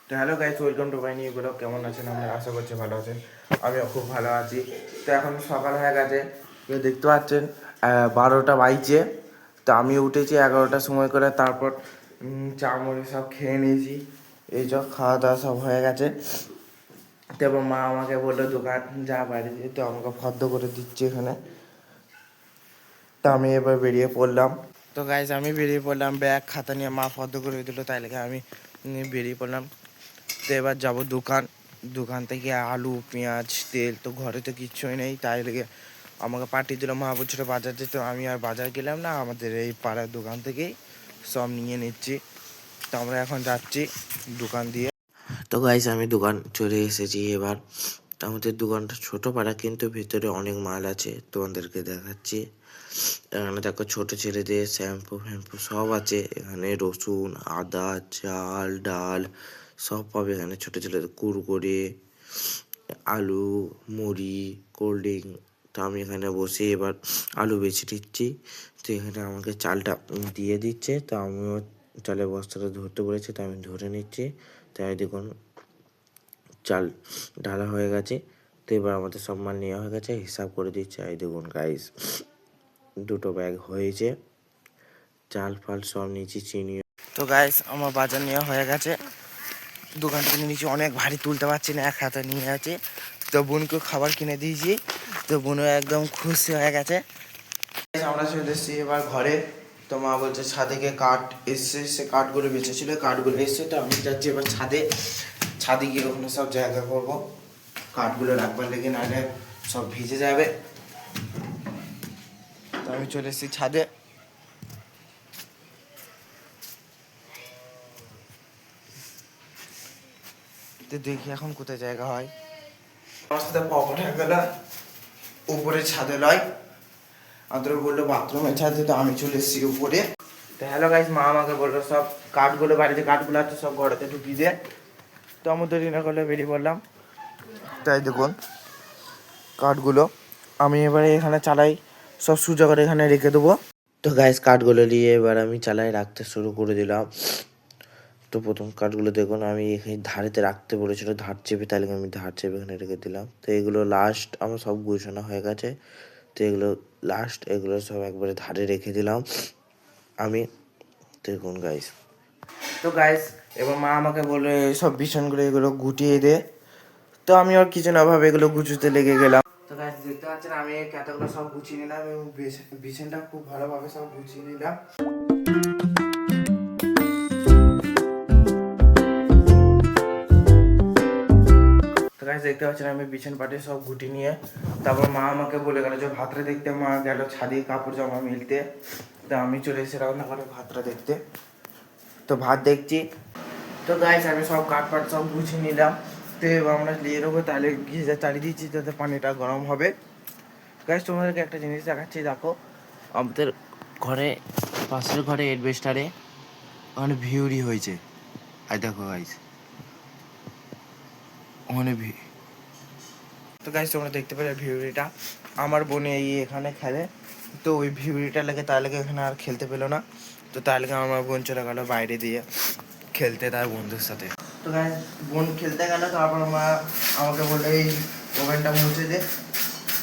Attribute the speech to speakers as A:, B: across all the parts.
A: তো hello guys, welcome to my new blog. কেমন আছেন? আমরা আশা করছি ভালো আছেন। আমিও খুব ভালো আছি। তো এখন সকাল হয়ে গেছে, তো দেখতে পাচ্ছেন 12টা বাজছে। তো আমি উঠেছি 11টার সময় করে, তারপর চা মুড়ি সব খেয়ে নিয়েছি। এই সব খাওয়া দাওয়া সব হয়ে গেছে। তারপর মা আমাকে বললো দোকান যা বাইরে দিয়ে, তো আমাকে ফর্দ করে দিচ্ছে এখানে। তো আমি এবার বেরিয়ে পড়লাম। তো গাইস আমি বেরিয়ে পড়লাম, ব্যাগ খাতা নিয়ে মা ফর্দ করে দিল, তাই লেগে আমি বেরিয়ে পড়লাম। তো এবার যাবো দোকান থেকে আলু পেঁয়াজ তেল, তো ঘরে তো কিচ্ছুই নেই, তাই লেগে আমাকে পাঠিয়ে দিল মা, বলছিল বাজার যেতে। আমি আর বাজার গেলাম না, আমাদের এই পাড়ার দোকান থেকেই সব নিয়ে নিচ্ছি। তো আমরা এখন যাচ্ছি দোকান দিয়ে। তো গাইস আমি দোকান চলে এসেছি এবার। তো আমাদের দোকানটা ছোট পাড়া, কিন্তু ভিতরে অনেক মাল আছে, তোমাদেরকে দেখাচ্ছি। এখানে দেখো ছোট ছেলেদের শ্যাম্পু ফ্যাম্পু সব আছে এখানে, রসুন আদা চাল ডাল সব পাবে এখানে। ছোট ছেলেদের কুরকুরে আলু মুড়ি কোল্ড ড্রিঙ্ক। তো আমি এখানে বসে এবার আলু বেছে দিচ্ছি। তো এখানে আমাকে চালটা দিয়ে দিচ্ছে, তো আমিও চালের বস্তাটা ধরতে বলেছে, তো আমি ধরে নিচ্ছি। তাই দেখুন চাল ঢালা হয়ে গেছে। তো এবার আমাদের সব মাল নেওয়া হয়ে গেছে, হিসাব করে দিচ্ছে। এই দেখুন গাইস, দুটো ব্যাগ হয়েছে, চাল ফাল সব নিয়েছি, চিনি। তো গাইস আমার বাজার নেওয়া হয়ে গেছে, দোকান থেকে নিয়েছি। অনেক ভারী তুলতে পারছি না, এক হাতে নিয়ে আছে। তো বোনকে খাবার কিনে দিয়েছি, তো বোনও একদম খুশি হয়ে গেছে। আমরা চলে এসেছি এবার ঘরে। তো মা বলছে ছাদে গিয়ে কাঠ এসছে, সে কাঠগুলো বেঁচেছিল, কাঠগুলো এসছে। তো আমি যাচ্ছি এবার ছাদে গিয়ে ওখানে সব জায়গা করবো, কাঠগুলো রাখবার লেগে, নাহলে সব ভিজে যাবে। তো আমি চলে এসেছি ছাদে। তো দেখি এখন কোথায় জায়গা হয়। আমার সাথে পকেট হয়ে গেল উপরে ছাদে লয়, আমাদের বললো বাথরুমের ছাদে। তো আমি চলে এসেছি উপরে। তো হ্যালো গাইস, মা আমাকে বললো সব কাঠগুলো, বাড়িতে কাঠগুলো আছে সব ঘরেতে ঢুকিয়ে দিয়ে। তো আমি দেরি না করলে বেরিয়ে পড়লাম। তাই দেখুন কাঠগুলো আমি এবারে এখানে চালাই, সব সোজা করে এখানে রেখে দেবো। তো গাইস কাঠগুলো নিয়ে এবার আমি চালাই রাখতে শুরু করে দিলাম। তো প্রথম কাঠগুলো দেখুন আমি এখানে ধারেতে রাখতে বলেছিল, ধার চেপে, তাহলে আমি ধার চেপে এখানে রেখে দিলাম। তো এগুলো লাস্ট আমার সব গুছানো হয়ে গেছে। তো এগুলো লাস্ট, এগুলো সব একবারে ধারে রেখে দিলাম আমি। দেখুন গাইস, তো গাইস এবার মা আমাকে বলে সব বিছানগুলো এগুলো গুটিয়ে দে। তো আমি আর কিছু না ভাবে এগুলো গুছুতে লেগে গেলাম। তো গাইস দেখতে পাচ্ছেন আমি এতগুলো সব গুছিয়ে নিলাম এবং বিছানটা খুব ভালোভাবে সব গুছিয়ে নিলাম। তো গাইস দেখতে পাচ্ছেন আমি বিছান পাটি সব গুটি নিয়ে, তারপর মা আমাকে বলে গেল যে ভাতটা দেখতে। মা গেল ছাদে কাপড় জামা মিলতে। তো আমি চলে এসে রান্নাঘরে ভাতটা দেখতে। তো ভাত দেখছি। তো গাইস আমি সব কাঠ পাট সব গুছিয়ে নিলাম। তো এবার আমরা নিয়ে নেবো, তাহলে গিজার চালিয়ে দিচ্ছি যাতে পানিটা গরম হবে। গাইস তোমাদেরকে একটা জিনিস দেখাচ্ছি, দেখো আমাদের ঘরে পাশের ঘরে এডবেস্টারে ওখানে ভিউরি হয়েছে। আর দেখো গাইস ওখানে তো গাইস তোমরা দেখতে পেলে ভিউরিটা, আমার বোনে এই এখানে খেলে। তো ওই ভিউরিটা লেগে তার লেগে এখানে আর খেলতে পেলো না। তো তার লেগে আমার বোন চলে গেলো বাইরে দিয়ে খেলতে তার বন্ধুর সাথে। তো গাইস বোন খেলতে গেল, তারপর মা আমাকে বললো এই ওভেনটা মুছে দে।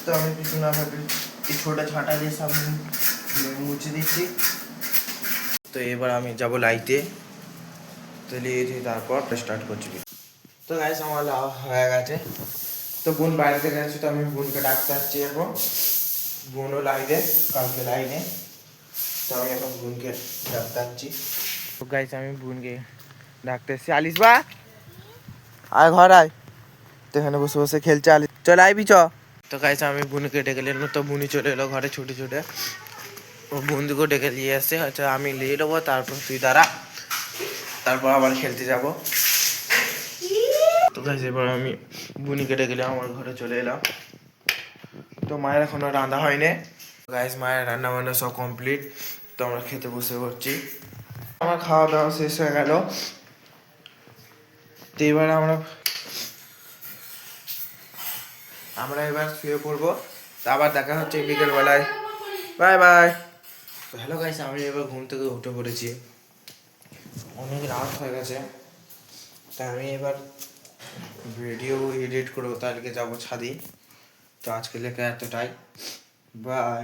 A: তো আমি কিছু না ভাবি এই ছোটো ছাঁটা দিয়ে সব মুছে দিচ্ছি। তো এবার আমি যাবো লাইটে, তো লিয়ে তারপর স্টার্ট করছি। তো গাইস আমার হয়ে গেছে। তো বোন বাইরে থেকে আসছে, তো আমি বোনকে ডাকতে আসছি এখন। বোনও লাইনে, কালকে লাইনে। তো আমি এখন বোনকে ডাকতে আসছি। তো গাইস আমি বোনকে ডাকতে এসছি, আলিস বা আয় ঘর আয়। তো এখানে বসে বসে খেলছে আলিস, চল আইবি চ। তো গাইস আমি বোনকে ডেকে নিলাম, তো বুনি চলে এলো ঘরে ছুটে ছুটে। ও বন্ধুকেও ডেকে নিয়ে আসছে, আচ্ছা আমি নিয়ে নেবো, তারপর তুই দাঁড়া, তারপর আবার খেলতে যাবো। তো গাইস এবার আমি বুনিকে ডেকে নিলাম, আমার ঘরে চলে এলাম। তো মায়ের এখনো রান্না হয়নি। গাইস মায়ের রান্না বান্না সব কমপ্লিট। তো আমরা খেতে বসে পড়ছি। আমার খাওয়া দাওয়া শেষ হয়ে গেল। তো এবার আমরা এবার শুয়ে পড়বো। তো আবার দেখা হচ্ছে বিকেলবেলায়, বাই বাই। তো হ্যালো গাইস আমি এবার ঘুম থেকে উঠে পড়েছি, অনেক রাত হয়ে গেছে। তা আমি এবার ভিডিও এডিট করবো, তাদেরকে যাবো ছাদে। তো আজকে লেখা এতটাই, বাই।